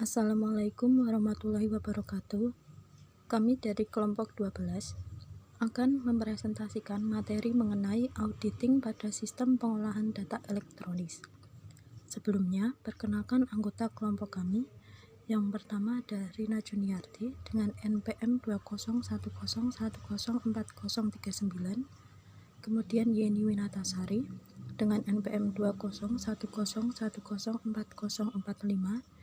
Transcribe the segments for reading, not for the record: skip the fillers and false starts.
Assalamualaikum warahmatullahi wabarakatuh. Kami dari kelompok 12 akan mempresentasikan materi mengenai auditing pada sistem pengolahan data elektronis. Sebelumnya, perkenalkan anggota kelompok kami. Yang pertama ada Rina Juniarti dengan NPM 201010439, kemudian Yeni Winatasari dengan NPM 20101044045,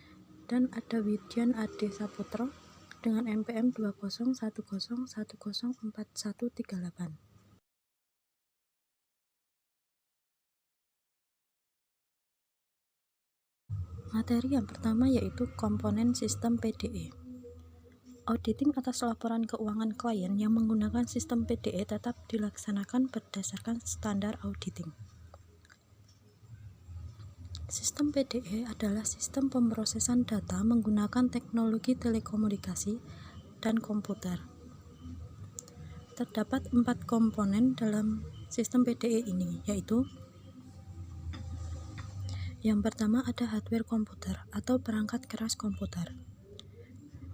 dan ada Widyan Ade Saputro dengan NPM 20101044138. Materi yang pertama yaitu komponen sistem PDE. Auditing atas laporan keuangan klien yang menggunakan sistem PDE tetap dilaksanakan berdasarkan standar auditing. Sistem PDE adalah sistem pemrosesan data menggunakan teknologi telekomunikasi dan komputer. Terdapat 4 komponen dalam sistem PDE ini, yaitu yang pertama ada hardware komputer atau perangkat keras komputer.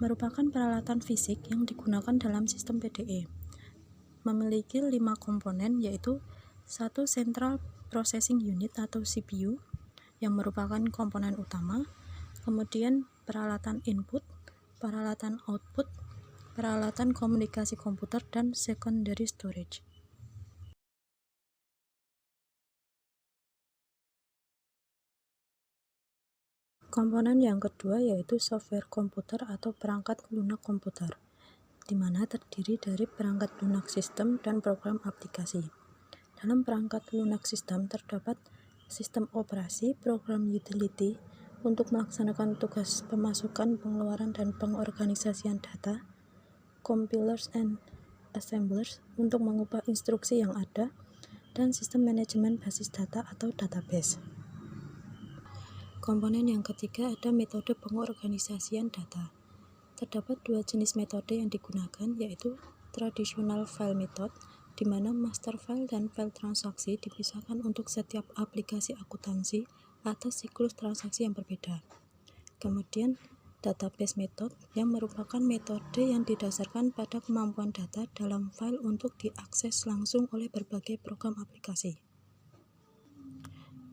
Merupakan peralatan fisik yang digunakan dalam sistem PDE. Memiliki 5 komponen, yaitu 1 Central Processing Unit atau CPU yang merupakan komponen utama, kemudian peralatan input, peralatan output, peralatan komunikasi komputer, dan secondary storage. Komponen yang kedua yaitu software komputer atau perangkat lunak komputer, di mana terdiri dari perangkat lunak sistem dan program aplikasi. Dalam perangkat lunak sistem terdapat sistem operasi, program utility untuk melaksanakan tugas pemasukan, pengeluaran, dan pengorganisasian data, compilers and assemblers untuk mengubah instruksi yang ada, dan sistem manajemen basis data atau database. Komponen yang ketiga ada metode pengorganisasian data. Terdapat 2 jenis metode yang digunakan, yaitu traditional file method, di mana master file dan file transaksi dipisahkan untuk setiap aplikasi akuntansi atas siklus transaksi yang berbeda. Kemudian database method yang merupakan metode yang didasarkan pada kemampuan data dalam file untuk diakses langsung oleh berbagai program aplikasi.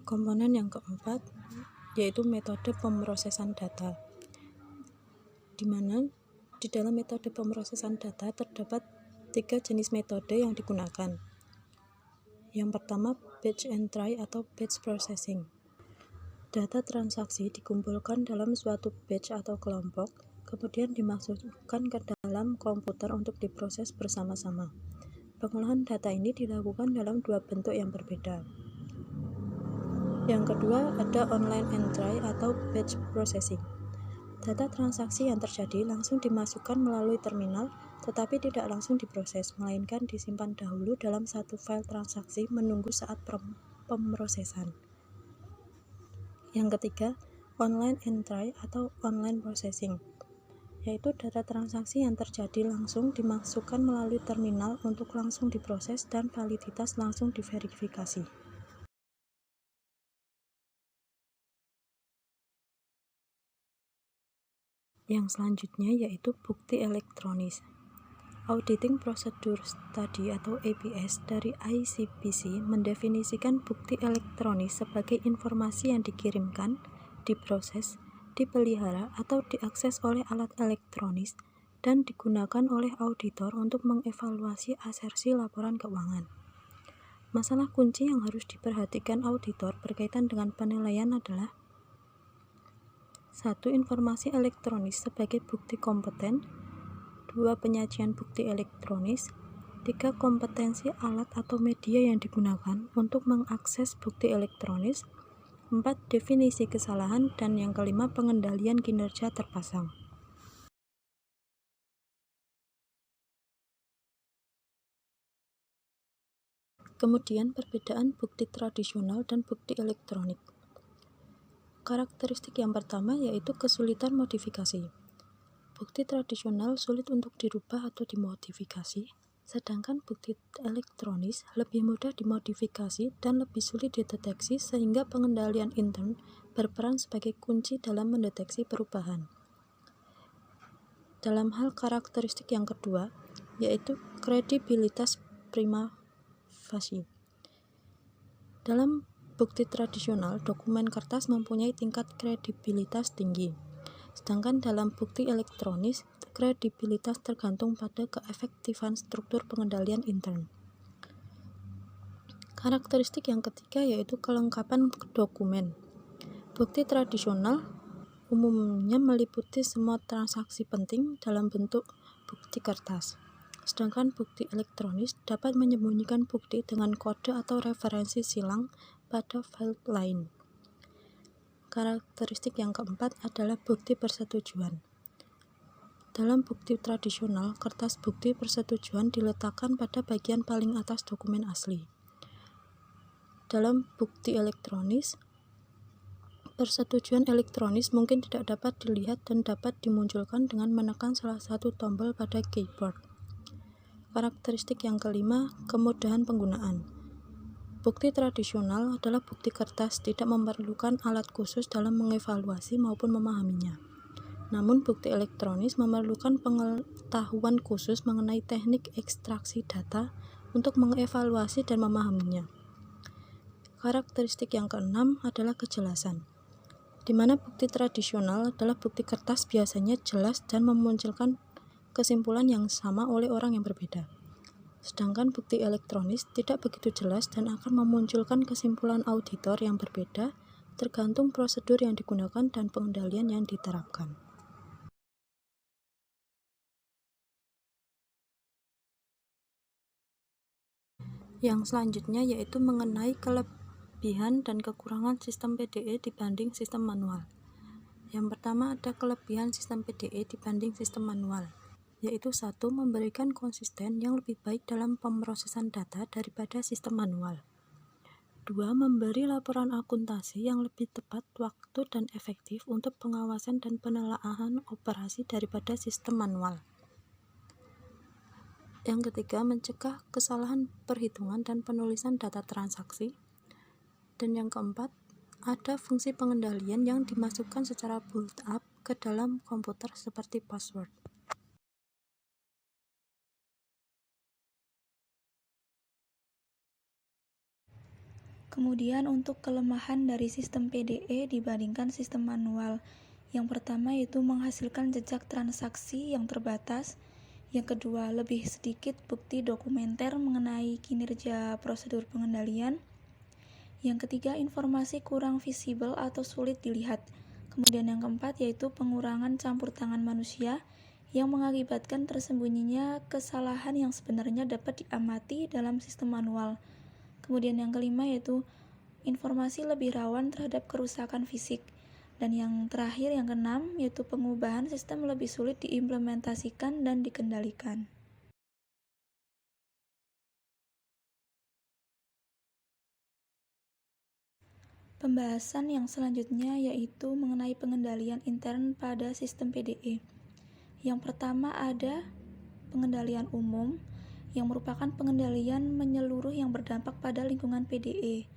Komponen yang keempat yaitu metode pemrosesan data, di mana di dalam metode pemrosesan data terdapat 3 jenis metode yang digunakan. Yang pertama, batch entry atau batch processing. Data transaksi dikumpulkan dalam suatu batch atau kelompok, kemudian dimasukkan ke dalam komputer untuk diproses bersama-sama. Pengolahan data ini dilakukan dalam 2 bentuk yang berbeda. Yang kedua, ada online entry atau batch processing. Data transaksi yang terjadi langsung dimasukkan melalui terminal, tetapi tidak langsung diproses, melainkan disimpan dahulu dalam satu file transaksi menunggu saat pemrosesan. Yang ketiga, online entry atau online processing, yaitu data transaksi yang terjadi langsung dimasukkan melalui terminal untuk langsung diproses dan validitas langsung diverifikasi. Yang selanjutnya yaitu bukti elektronis. Auditing Procedure Study atau APS dari ICPC mendefinisikan bukti elektronis sebagai informasi yang dikirimkan, diproses, dipelihara, atau diakses oleh alat elektronis dan digunakan oleh auditor untuk mengevaluasi asersi laporan keuangan. Masalah kunci yang harus diperhatikan auditor berkaitan dengan penilaian adalah 1. Informasi elektronis sebagai bukti kompeten, 2. Penyajian bukti elektronis, 3. Kompetensi alat atau media yang digunakan untuk mengakses bukti elektronis, 4. Definisi kesalahan, dan yang kelima, pengendalian kinerja terpasang. Kemudian perbedaan bukti tradisional dan bukti elektronik. Karakteristik yang pertama yaitu kesulitan modifikasi. Bukti tradisional sulit untuk dirubah atau dimodifikasi, sedangkan bukti elektronis lebih mudah dimodifikasi dan lebih sulit dideteksi, sehingga pengendalian intern berperan sebagai kunci dalam mendeteksi perubahan. dalam hal karakteristik yang kedua, yaitu kredibilitas prima facie. Dalam bukti tradisional, dokumen kertas mempunyai tingkat kredibilitas tinggi, sedangkan dalam bukti elektronis, kredibilitas tergantung pada keefektifan struktur pengendalian intern. Karakteristik yang ketiga yaitu kelengkapan dokumen. Bukti tradisional umumnya meliputi semua transaksi penting dalam bentuk bukti kertas, sedangkan bukti elektronis dapat menyembunyikan bukti dengan kode atau referensi silang pada file lain. Karakteristik yang keempat adalah bukti persetujuan. Dalam bukti tradisional, kertas bukti persetujuan diletakkan pada bagian paling atas dokumen asli. Dalam bukti elektronis, persetujuan elektronis mungkin tidak dapat dilihat dan dapat dimunculkan dengan menekan salah satu tombol pada keyboard. Karakteristik yang kelima, kemudahan penggunaan. Bukti tradisional adalah bukti kertas tidak memerlukan alat khusus dalam mengevaluasi maupun memahaminya. Namun bukti elektronis memerlukan pengetahuan khusus mengenai teknik ekstraksi data untuk mengevaluasi dan memahaminya. Karakteristik yang keenam adalah kejelasan, di mana bukti tradisional adalah bukti kertas biasanya jelas dan memunculkan kesimpulan yang sama oleh orang yang berbeda. Sedangkan bukti elektronis tidak begitu jelas dan akan memunculkan kesimpulan auditor yang berbeda tergantung prosedur yang digunakan dan pengendalian yang diterapkan. Yang selanjutnya yaitu mengenai kelebihan dan kekurangan sistem PDE dibanding sistem manual. Yang pertama ada kelebihan sistem PDE dibanding sistem manual, yaitu 1. Memberikan konsisten yang lebih baik dalam pemrosesan data daripada sistem manual. 2. Memberi laporan akuntansi yang lebih tepat waktu dan efektif untuk pengawasan dan penelaahan operasi daripada sistem manual. Yang ketiga, mencegah kesalahan perhitungan dan penulisan data transaksi. Dan yang keempat, ada fungsi pengendalian yang dimasukkan secara built-up ke dalam komputer seperti password. Kemudian untuk kelemahan dari sistem PDE dibandingkan sistem manual, yang pertama yaitu menghasilkan jejak transaksi yang terbatas. Yang kedua, lebih sedikit bukti dokumenter mengenai kinerja prosedur pengendalian. Yang ketiga, informasi kurang visible atau sulit dilihat. Kemudian yang keempat yaitu pengurangan campur tangan manusia yang mengakibatkan tersembunyinya kesalahan yang sebenarnya dapat diamati dalam sistem manual. Kemudian yang kelima yaitu informasi lebih rawan terhadap kerusakan fisik. Dan yang terakhir yang keenam yaitu pengubahan sistem lebih sulit diimplementasikan dan dikendalikan. Pembahasan yang selanjutnya yaitu mengenai pengendalian intern pada sistem PDE. Yang pertama ada pengendalian umum, yang merupakan pengendalian menyeluruh yang berdampak pada lingkungan PDE.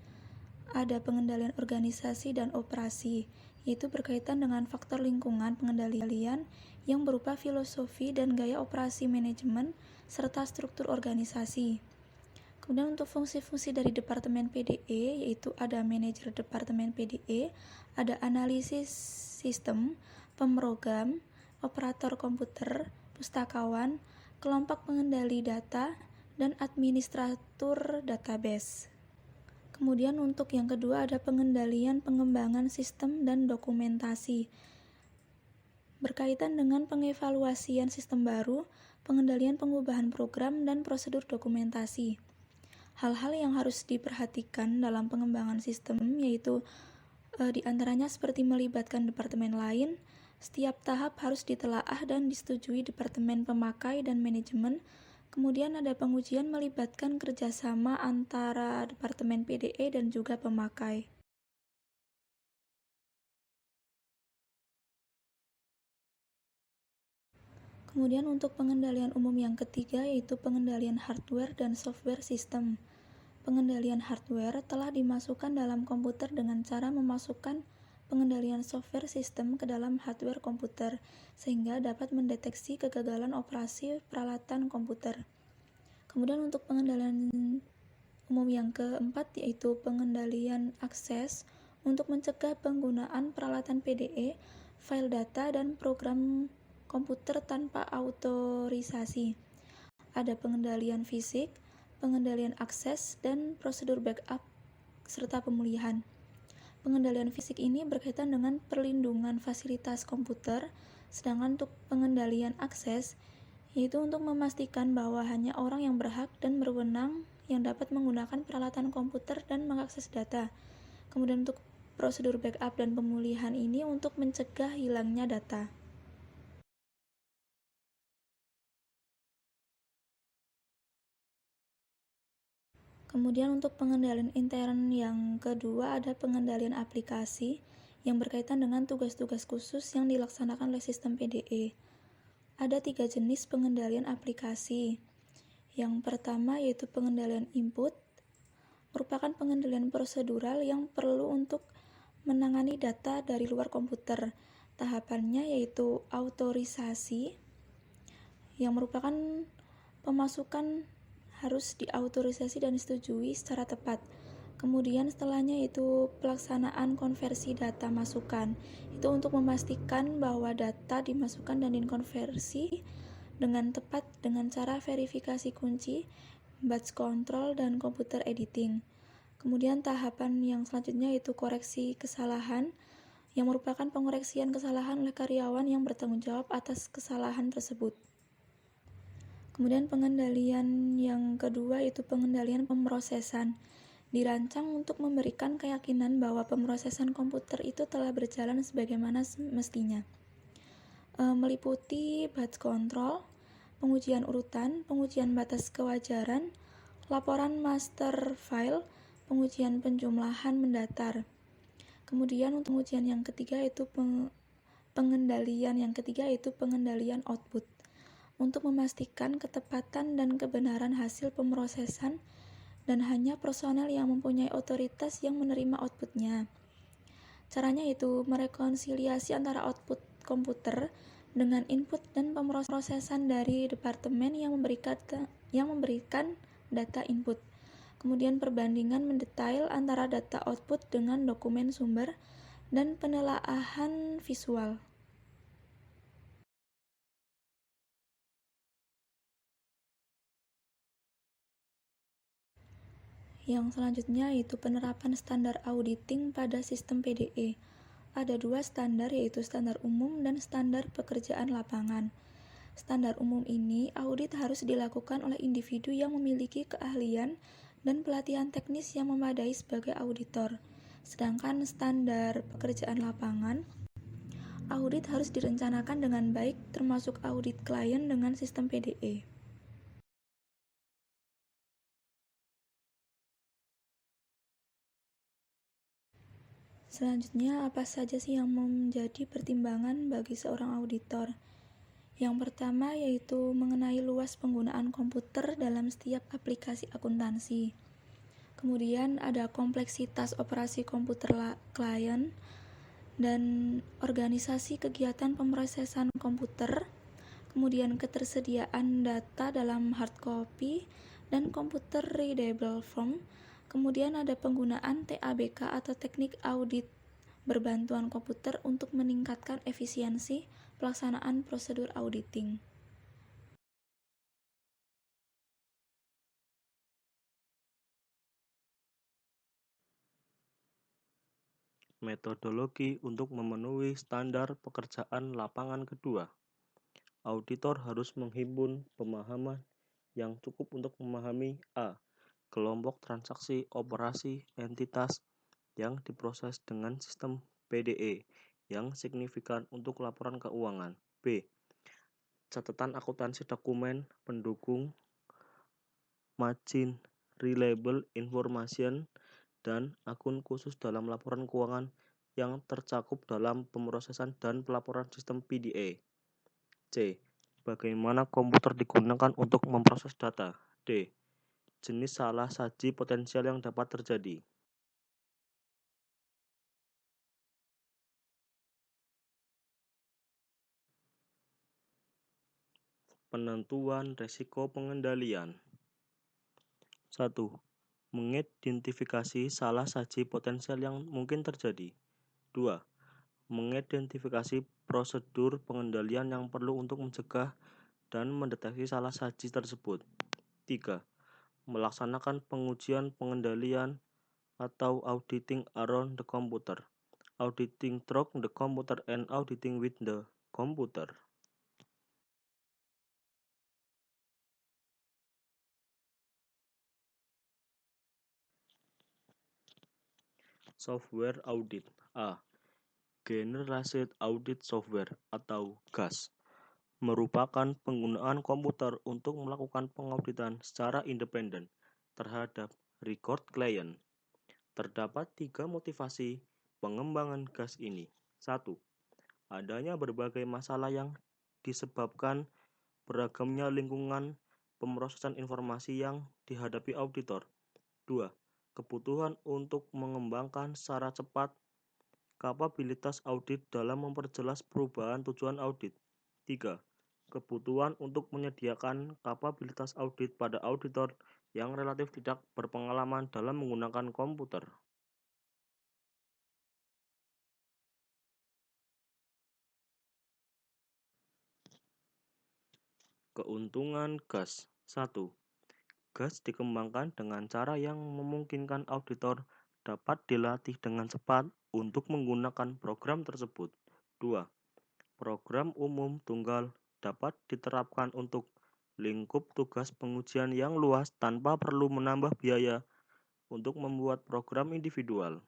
Ada pengendalian organisasi dan operasi, yaitu berkaitan dengan faktor lingkungan pengendalian yang berupa filosofi dan gaya operasi manajemen serta struktur organisasi. Kemudian untuk fungsi-fungsi dari Departemen PDE, yaitu ada manajer Departemen PDE, ada analisis sistem, pemrogram, operator komputer, pustakawan, kelompok pengendali data, dan administratur database. Kemudian untuk yang kedua ada pengendalian pengembangan sistem dan dokumentasi. Berkaitan dengan pengevaluasian sistem baru, pengendalian pengubahan program, dan prosedur dokumentasi. Hal-hal yang harus diperhatikan dalam pengembangan sistem yaitu diantaranya seperti melibatkan departemen lain, setiap tahap harus ditelaah dan disetujui departemen pemakai dan manajemen. Kemudian ada pengujian melibatkan kerjasama antara departemen PDE dan juga pemakai. Kemudian untuk pengendalian umum yang ketiga yaitu pengendalian hardware dan software sistem. Pengendalian hardware telah dimasukkan dalam komputer dengan cara memasukkan pengendalian software sistem ke dalam hardware komputer, sehingga dapat mendeteksi kegagalan operasi peralatan komputer. Kemudian untuk pengendalian umum yang keempat yaitu pengendalian akses untuk mencegah penggunaan peralatan PDE, file data, dan program komputer tanpa autorisasi. Ada pengendalian fisik, pengendalian akses, dan prosedur backup serta pemulihan. Pengendalian fisik ini berkaitan dengan perlindungan fasilitas komputer, sedangkan untuk pengendalian akses yaitu untuk memastikan bahwa hanya orang yang berhak dan berwenang yang dapat menggunakan peralatan komputer dan mengakses data. Kemudian untuk prosedur backup dan pemulihan ini untuk mencegah hilangnya data. Kemudian untuk pengendalian intern yang kedua ada pengendalian aplikasi yang berkaitan dengan tugas-tugas khusus yang dilaksanakan oleh sistem PDE. Ada 3 jenis pengendalian aplikasi. Yang pertama yaitu pengendalian input, merupakan pengendalian prosedural yang perlu untuk menangani data dari luar komputer. Tahapannya yaitu autorisasi, yang merupakan pemasukan harus diautorisasi dan disetujui secara tepat. Kemudian setelahnya yaitu pelaksanaan konversi data masukan. Itu untuk memastikan bahwa data dimasukkan dan dikonversi dengan tepat dengan cara verifikasi kunci, batch control, dan computer editing. Kemudian tahapan yang selanjutnya yaitu koreksi kesalahan, yang merupakan pengoreksian kesalahan oleh karyawan yang bertanggung jawab atas kesalahan tersebut. Kemudian pengendalian yang kedua yaitu pengendalian pemrosesan. Dirancang untuk memberikan keyakinan bahwa pemrosesan komputer itu telah berjalan sebagaimana mestinya. Meliputi batch control, pengujian urutan, pengujian batas kewajaran, laporan master file, pengujian penjumlahan mendatar. Kemudian untuk pengujian yang ketiga yaitu pengendalian output. Untuk memastikan ketepatan dan kebenaran hasil pemrosesan dan hanya personel yang mempunyai otoritas yang menerima outputnya. Caranya yaitu merekonsiliasi antara output komputer dengan input dan pemrosesan dari departemen yang memberikan data input. Kemudian perbandingan mendetail antara data output dengan dokumen sumber dan penelaahan visual. Yang selanjutnya yaitu penerapan standar auditing pada sistem PDE. Ada 2 standar yaitu standar umum dan standar pekerjaan lapangan. Standar umum ini audit harus dilakukan oleh individu yang memiliki keahlian dan pelatihan teknis yang memadai sebagai auditor. Sedangkan standar pekerjaan lapangan, audit harus direncanakan dengan baik termasuk audit klien dengan sistem PDE. Selanjutnya, apa saja sih yang menjadi pertimbangan bagi seorang auditor? Yang pertama yaitu mengenai luas penggunaan komputer dalam setiap aplikasi akuntansi. Kemudian ada kompleksitas operasi komputer klien dan organisasi kegiatan pemrosesan komputer. Kemudian ketersediaan data dalam hard copy dan computer readable form. Kemudian ada penggunaan TABK atau teknik audit berbantuan komputer untuk meningkatkan efisiensi pelaksanaan prosedur auditing. Metodologi untuk memenuhi standar pekerjaan lapangan kedua. Auditor harus menghimpun pemahaman yang cukup untuk memahami A. Kelompok transaksi operasi entitas yang diproses dengan sistem PDE yang signifikan untuk laporan keuangan. B. Catatan akuntansi dokumen pendukung margin reliable information dan akun khusus dalam laporan keuangan yang tercakup dalam pemrosesan dan pelaporan sistem PDE. C. Bagaimana komputer digunakan untuk memproses data. D. Jenis salah saji potensial yang dapat terjadi. Penentuan risiko pengendalian. 1. Mengidentifikasi salah saji potensial yang mungkin terjadi. 2. Mengidentifikasi prosedur pengendalian yang perlu untuk mencegah dan mendeteksi salah saji tersebut. 3. Melaksanakan pengujian pengendalian atau auditing around the computer, auditing through the computer and auditing with the computer. Software audit. A. Generalized Audit Software atau GAS merupakan penggunaan komputer untuk melakukan pengauditan secara independen terhadap record klien. Terdapat 3 motivasi pengembangan GAS ini. 1. Adanya berbagai masalah yang disebabkan beragamnya lingkungan pemrosesan informasi yang dihadapi auditor. 2. Kebutuhan untuk mengembangkan secara cepat kapabilitas audit dalam memperjelas perubahan tujuan audit. 3. Kebutuhan untuk menyediakan kapabilitas audit pada auditor yang relatif tidak berpengalaman dalam menggunakan komputer. Keuntungan GAS. 1. GAS dikembangkan dengan cara yang memungkinkan auditor dapat dilatih dengan cepat untuk menggunakan program tersebut. 2. Program umum tunggal dapat diterapkan untuk lingkup tugas pengujian yang luas tanpa perlu menambah biaya untuk membuat program individual.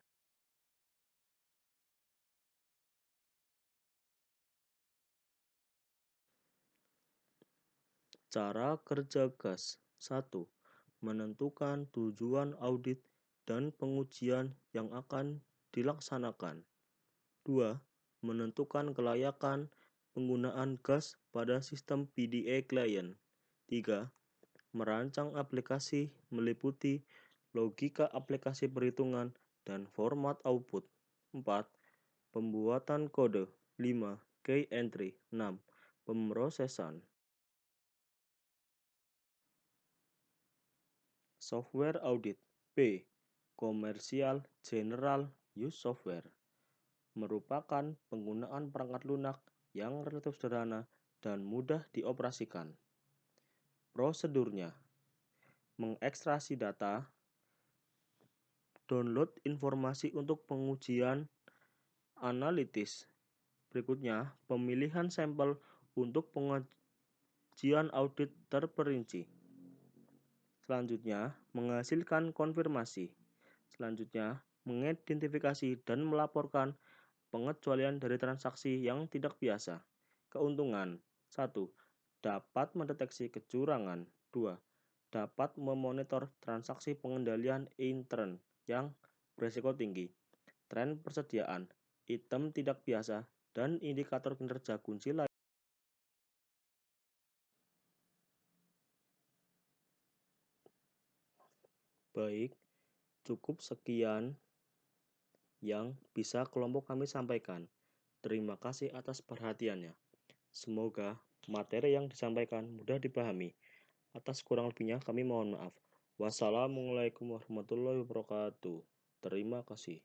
Cara kerja GAS. 1. Menentukan tujuan audit dan pengujian yang akan dilaksanakan. 2. Menentukan kelayakan penggunaan GAS pada sistem PDA klien. 3. Merancang aplikasi meliputi logika aplikasi perhitungan dan format output. 4. Pembuatan kode. 5. Key entry. 6. Pemrosesan. Software audit. P. Commercial General Use Software merupakan penggunaan perangkat lunak yang relatif sederhana dan mudah dioperasikan. Prosedurnya: mengekstraksi data, download informasi untuk pengujian analitis. Berikutnya, pemilihan sampel untuk pengujian audit terperinci. Selanjutnya, menghasilkan konfirmasi. Selanjutnya, mengidentifikasi dan melaporkan pengecualian dari transaksi yang tidak biasa. Keuntungan: 1. Dapat mendeteksi kecurangan. 2. Dapat memonitor transaksi pengendalian intern yang berisiko tinggi, tren persediaan, item tidak biasa, dan indikator kinerja kunci lain. Baik, cukup sekian yang bisa kelompok kami sampaikan. Terima kasih atas perhatiannya. Semoga materi yang disampaikan mudah dipahami. Atas kurang lebihnya kami mohon maaf. Wassalamualaikum warahmatullahi wabarakatuh. Terima kasih.